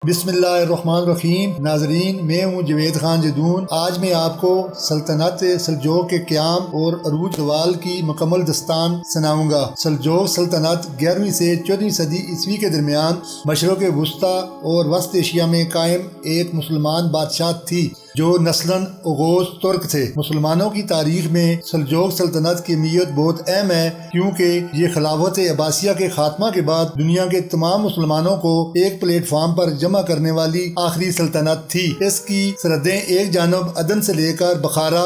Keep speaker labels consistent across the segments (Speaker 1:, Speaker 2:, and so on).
Speaker 1: بسم اللہ الرحمن الرحیم۔ ناظرین، میں ہوں جوید خان جدون۔ آج میں آپ کو سلطنت سلجوق کے قیام اور عروج زوال کی مکمل داستان سناؤں گا۔ سلجوق سلطنت 11ویں سے 14ویں صدی عیسوی کے درمیان مشرق وسطی اور وسط ایشیا میں قائم ایک مسلمان بادشاہ تھی جو نسلاً اوغوز ترک تھے۔ مسلمانوں کی تاریخ میں سلجوق سلطنت کی اہمیت بہت اہم ہے، کیونکہ یہ خلافت عباسیہ کے خاتمہ کے بعد دنیا کے تمام مسلمانوں کو ایک پلیٹ فارم پر جمع کرنے والی آخری سلطنت تھی۔ اس کی سرحدیں ایک جانب عدن سے لے کر بخارا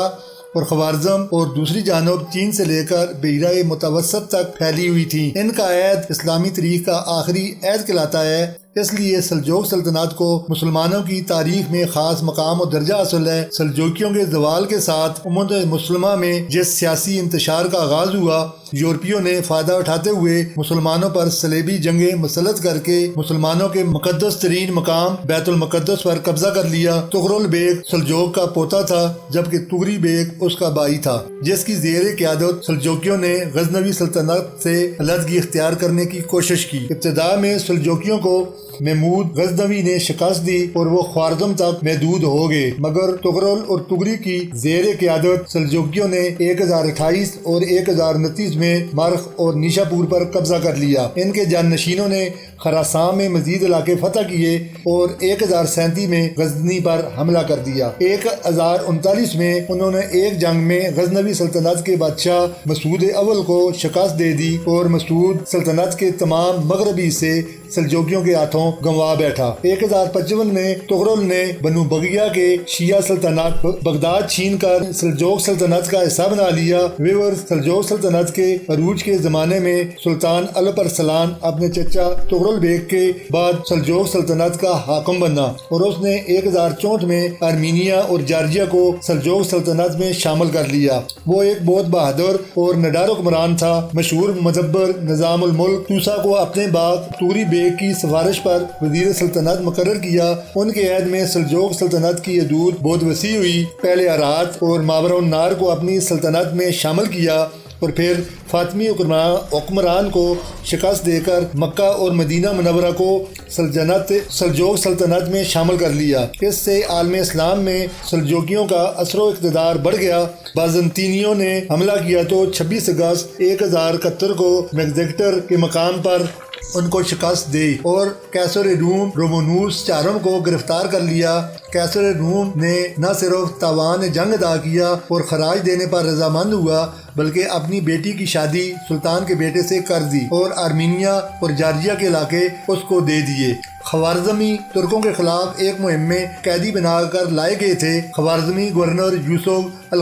Speaker 1: اور خوارزم اور دوسری جانب چین سے لے کر بحیرہ متوسط تک پھیلی ہوئی تھیں۔ ان کا عہد اسلامی تاریخ کا آخری عہد کہلاتا ہے، اس لیے سلجوق سلطنت کو مسلمانوں کی تاریخ میں خاص مقام و درجہ حاصل ہے۔ سلجوکیوں کے زوال کے ساتھ امت مسلمہ میں جس سیاسی انتشار کا آغاز ہوا، یورپیوں نے فائدہ اٹھاتے ہوئے مسلمانوں پر صلیبی جنگیں مسلط کر کے مسلمانوں کے مقدس ترین مقام بیت المقدس پر قبضہ کر لیا۔ تغرل بیگ سلجوق کا پوتا تھا، جبکہ تغری بیگ اس کا بھائی تھا، جس کی زیر قیادت سلجوکیوں نے غزنوی سلطنت سے علیحدگی اختیار کرنے کی کوشش کی۔ ابتدا میں سلجوکیوں کو محمود غزنوی نے شکست دی اور وہ خوارزم تک محدود ہو گئے، مگر تغرل اور تغری کی زیر قیادت سلجوکیوں نے 1028 اور 1029 میں مرخ اور نیشا پور پر قبضہ کر لیا۔ ان کے جانشینوں نے خراسان میں مزید علاقے فتح کیے اور 1037 میں غزنی پر حملہ کر دیا۔ 1039 میں انہوں نے ایک جنگ میں غزنوی سلطنت کے بادشاہ مسعود اول کو شکست دے دی اور مسعود سلطنت کے تمام مغربی حصے سلجوکیوں کے ہاتھوں گنوا بیٹھا۔ 1055 میں تغرل نے بنو بغیہ کے شیعہ سلطنت بغداد چھین کر سلجوق سلطنت کا حصہ بنا لیا۔ سلجوق سلطنت کے عروج کے زمانے میں سلطان الپ ارسلان اپنے چچا تغرل بیگ کے بعد سلجوق سلطنت کا حاکم بنا اور اس نے 1064 میں ارمینیا اور جارجیا کو سلجوق سلطنت میں شامل کر لیا۔ وہ ایک بہت بہادر اور نڈر حکمران تھا۔ مشہور مدبر نظام الملک توسا کو اپنے بعد تغری بیگ کی سفارش پر وزیر سلطنت مقرر کیا۔ ان کے عہد میں سلجوق سلطنت کی حدود بہت وسیع ہوئی۔ پہلے ہرات اور ماوراء النہر کو اپنی سلطنت میں شامل کیا اور پھر فاطمی حکمران کو شکست دے کر مکہ اور مدینہ منورہ کو سلجوق سلطنت میں شامل کر لیا۔ اس سے عالم اسلام میں سلجوکیوں کا اثر و اقتدار بڑھ گیا۔ بازنطینیوں نے حملہ کیا تو 26 اگست 1071 کو میگزیکٹر کے مقام پر ان کو شکست دی اور قیصر روم رومانوس چہارم کو گرفتار کر لیا۔ قیصر روم نے نہ صرف تاوان جنگ ادا کیا اور خراج دینے پر رضامند ہوا، بلکہ اپنی بیٹی کی شادی سلطان کے بیٹے سے کر دی اور آرمینیا اور جارجیا کے علاقے اس کو دے دیے۔ خوارزمی ترکوں کے خلاف ایک مہم میں قیدی بنا کر لائے گئے تھے۔ خوارزمی گورنر یوسف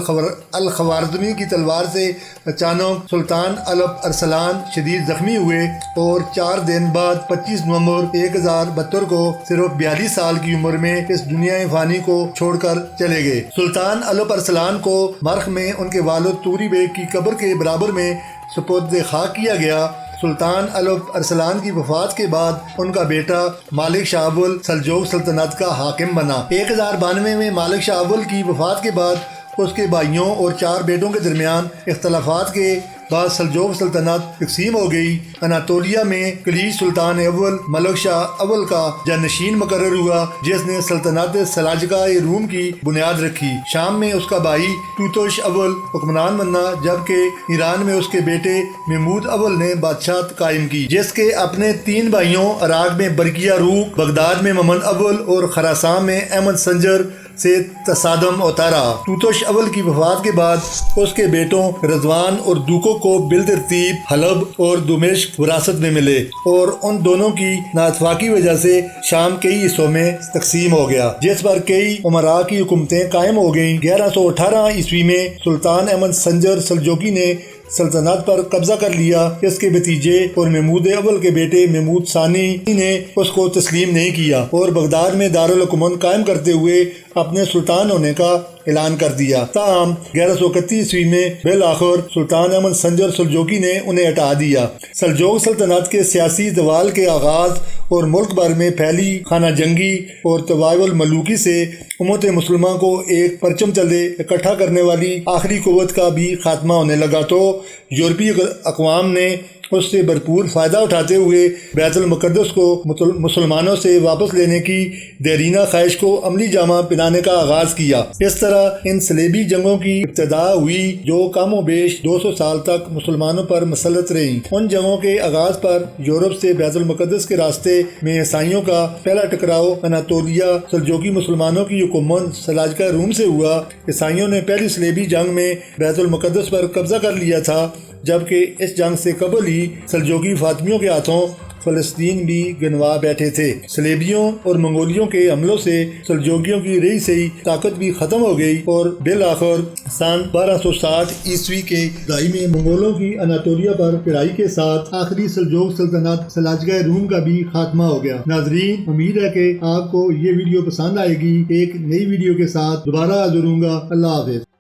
Speaker 1: الخوارزمی کی تلوار سے اچانک سلطان الپ ارسلان شدید زخمی ہوئے اور 4 دن بعد 25 نومبر 1072 کو صرف 42 سال کی عمر میں اس دنیا فانی کو چھوڑ کر چلے گئے۔ سلطان الپ ارسلان کو مرخ میں ان کے والد تغری بیگ کی قبر کے برابر میں سپرد خاک کیا گیا۔ سلطان الپ ارسلان کی وفات کے بعد ان کا بیٹا مالک شاہ اول سلجوق سلطنت کا حاکم بنا۔ 1092 میں مالک شاہ اول کی وفات کے بعد اس کے بھائیوں اور 4 بیٹوں کے درمیان اختلافات کے بعد سلجوق سلطنت تقسیم ہو گئی۔ اناطولیہ میں کلیج سلطان اول ملک شاہ اول کا جانشین مقرر ہوا، جس نے سلطنت سلاجقہ روم کی بنیاد رکھی۔ شام میں اس کا بھائی توتش اول حکمران بنا، جبکہ ایران میں اس کے بیٹے محمود اول نے بادشاہت قائم کی، جس کے اپنے 3 بھائیوں عراق میں برقیہ روق، بغداد میں ممن اول اور خراسان میں احمد سنجر سے تصادم ہوتا رہا۔ توتش اول کی وفات کے بعد اس کے بیٹوں رضوان اور دوکو کو بالترتیب حلب اور دمشق وراثت میں ملے اور ان دونوں کی نااتفاقی وجہ سے شام کئی حصوں میں تقسیم ہو گیا، جس پر کئی امراء کی حکومتیں قائم ہو گئیں۔ 1118 عیسوی میں سلطان احمد سنجر سلجوقی نے سلطنت پر قبضہ کر لیا۔ اس کے بھتیجے اور محمود اول کے بیٹے محمود ثانی نے اس کو تسلیم نہیں کیا اور بغداد میں دارالحکومت قائم کرتے ہوئے اپنے سلطان ہونے کا اعلان کر دیا۔ تاہم 1131 عیسوی میں بالآخر سلطان احمد سنجر سلجوقی نے انہیں ہٹا دیا۔ سلجوق سلطنت کے سیاسی زوال کے آغاز اور ملک بھر میں پھیلی خانہ جنگی اور طوائف الملوکی سے امت مسلمہ کو ایک پرچم تلے اکٹھا کرنے والی آخری قوت کا بھی خاتمہ ہونے لگا تو یورپی اقوام نے اس سے بھرپور فائدہ اٹھاتے ہوئے بیت المقدس کو مسلمانوں سے واپس لینے کی دیرینہ خواہش کو عملی جامہ پہنانے کا آغاز کیا۔ اس طرح ان صلیبی جنگوں کی ابتدا ہوئی جو کم و بیش 200 سال تک مسلمانوں پر مسلط رہیں۔ ان جنگوں کے آغاز پر یورپ سے بیت المقدس کے راستے میں عیسائیوں کا پہلا ٹکراؤ اناطولیہ سلجوقی مسلمانوں کی حکومت سلاجقہ روم سے ہوا۔ عیسائیوں نے پہلی صلیبی جنگ میں بیت المقدس پر قبضہ کر لیا تھا، جبکہ اس جنگ سے قبل ہی سلجوقی فاطمیوں کے ہاتھوں فلسطین بھی گنوا بیٹھے تھے۔ صلیبیوں اور منگولیوں کے حملوں سے سلجوقیوں کی رہی سہی طاقت بھی ختم ہو گئی اور بالآخر سن 1260 عیسوی کے دہائی میں منگولوں کی اناطولیہ پر چڑھائی کے ساتھ آخری سلجوق سلطنت سلاجقہ روم کا بھی خاتمہ ہو گیا۔ ناظرین، امید ہے کہ آپ کو یہ ویڈیو پسند آئے گی۔ ایک نئی ویڈیو کے ساتھ دوبارہ حاضر ہوں گا۔ اللہ حافظ۔